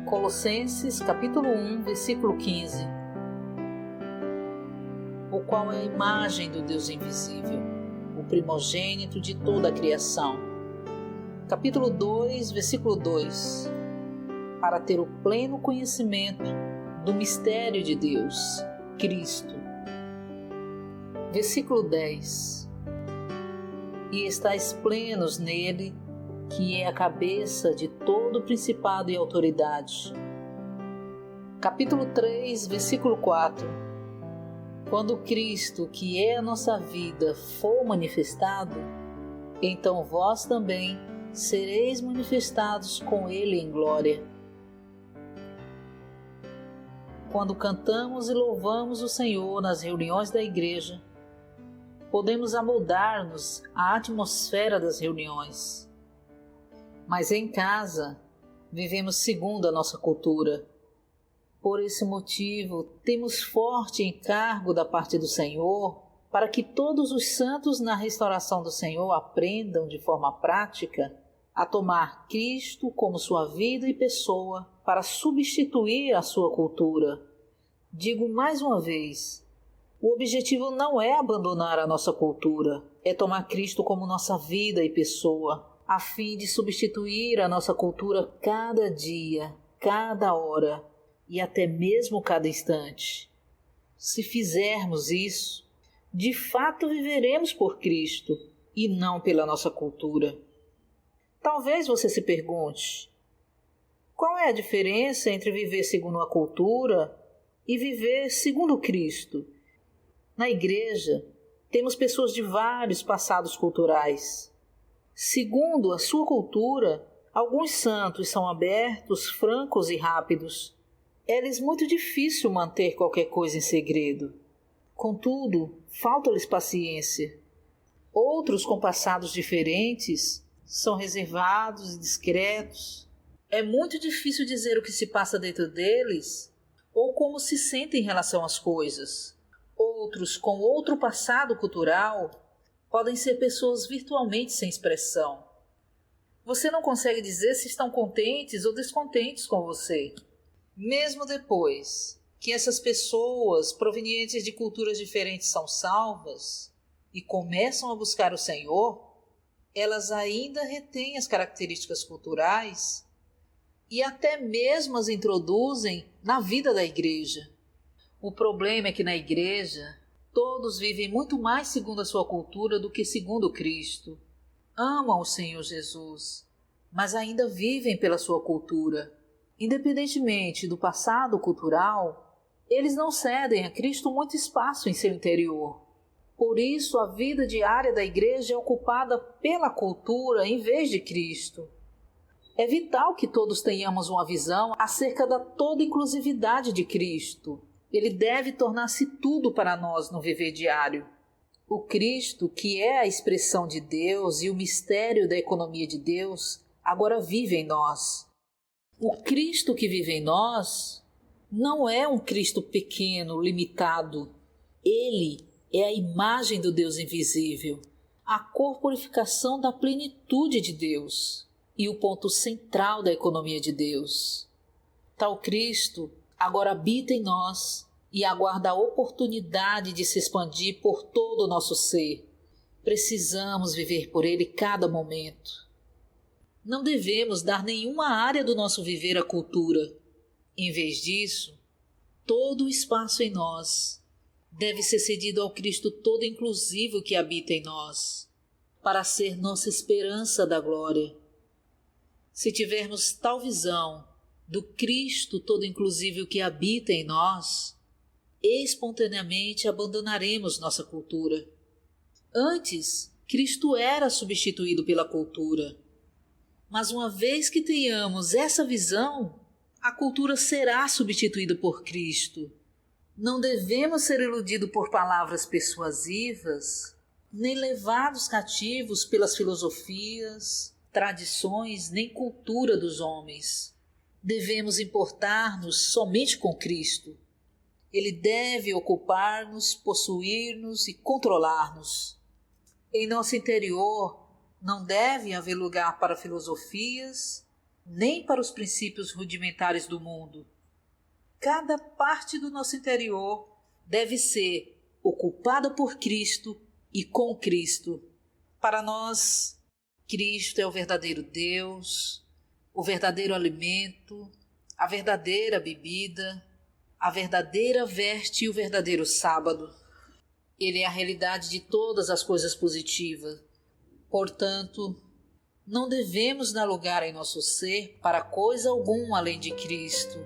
Colossenses capítulo 1, versículo 15. O qual é a imagem do Deus invisível, o primogênito de toda a criação. Capítulo 2, versículo 2. Para ter o pleno conhecimento do mistério de Deus, Cristo. Versículo 10. E estais plenos nele, que é a cabeça de todo principado e autoridade. Capítulo 3, versículo 4. Quando Cristo, que é a nossa vida, for manifestado, então vós também sereis manifestados com ele em glória. Quando cantamos e louvamos o Senhor nas reuniões da igreja, podemos amoldar-nos à atmosfera das reuniões. Mas em casa, vivemos segundo a nossa cultura. Por esse motivo, temos forte encargo da parte do Senhor para que todos os santos na restauração do Senhor aprendam de forma prática a tomar Cristo como sua vida e pessoa para substituir a sua cultura. Digo mais uma vez, o objetivo não é abandonar a nossa cultura, é tomar Cristo como nossa vida e pessoa, a fim de substituir a nossa cultura cada dia, cada hora e até mesmo cada instante. Se fizermos isso, de fato viveremos por Cristo e não pela nossa cultura. Talvez você se pergunte, qual é a diferença entre viver segundo a cultura e viver segundo Cristo? Na igreja, temos pessoas de vários passados culturais. Segundo a sua cultura, alguns santos são abertos, francos e rápidos. É-lhes muito difícil manter qualquer coisa em segredo. Contudo, falta-lhes paciência. Outros com passados diferentes são reservados e discretos. É muito difícil dizer o que se passa dentro deles ou como se sentem em relação às coisas. Outros com outro passado cultural podem ser pessoas virtualmente sem expressão. Você não consegue dizer se estão contentes ou descontentes com você. Mesmo depois que essas pessoas provenientes de culturas diferentes são salvas e começam a buscar o Senhor, elas ainda retêm as características culturais e até mesmo as introduzem na vida da igreja. O problema é que na igreja todos vivem muito mais segundo a sua cultura do que segundo Cristo. Amam o Senhor Jesus, mas ainda vivem pela sua cultura. Independentemente do passado cultural, eles não cedem a Cristo muito espaço em seu interior. Por isso, a vida diária da igreja é ocupada pela cultura em vez de Cristo. É vital que todos tenhamos uma visão acerca da toda inclusividade de Cristo. Ele deve tornar-se tudo para nós no viver diário. O Cristo, que é a expressão de Deus e o mistério da economia de Deus, agora vive em nós. O Cristo que vive em nós não é um Cristo pequeno, limitado. Ele é a imagem do Deus invisível, a corporificação da plenitude de Deus e o ponto central da economia de Deus. Tal Cristo agora habita em nós e aguarda a oportunidade de se expandir por todo o nosso ser. Precisamos viver por Ele cada momento. Não devemos dar nenhuma área do nosso viver à cultura. Em vez disso, todo o espaço em nós deve ser cedido ao Cristo todo inclusivo que habita em nós, para ser nossa esperança da glória. Se tivermos tal visão do Cristo todo inclusivo que habita em nós, espontaneamente abandonaremos nossa cultura. Antes, Cristo era substituído pela cultura. Mas uma vez que tenhamos essa visão, a cultura será substituída por Cristo. Não devemos ser iludidos por palavras persuasivas, nem levados cativos pelas filosofias, tradições, nem cultura dos homens. Devemos importar-nos somente com Cristo. Ele deve ocupar-nos, possuir-nos e controlar-nos. Em nosso interior não deve haver lugar para filosofias, nem para os princípios rudimentares do mundo. Cada parte do nosso interior deve ser ocupada por Cristo e com Cristo. Para nós, Cristo é o verdadeiro Deus, o verdadeiro alimento, a verdadeira bebida, a verdadeira veste e o verdadeiro sábado. Ele é a realidade de todas as coisas positivas. Portanto, não devemos dar lugar em nosso ser para coisa alguma além de Cristo.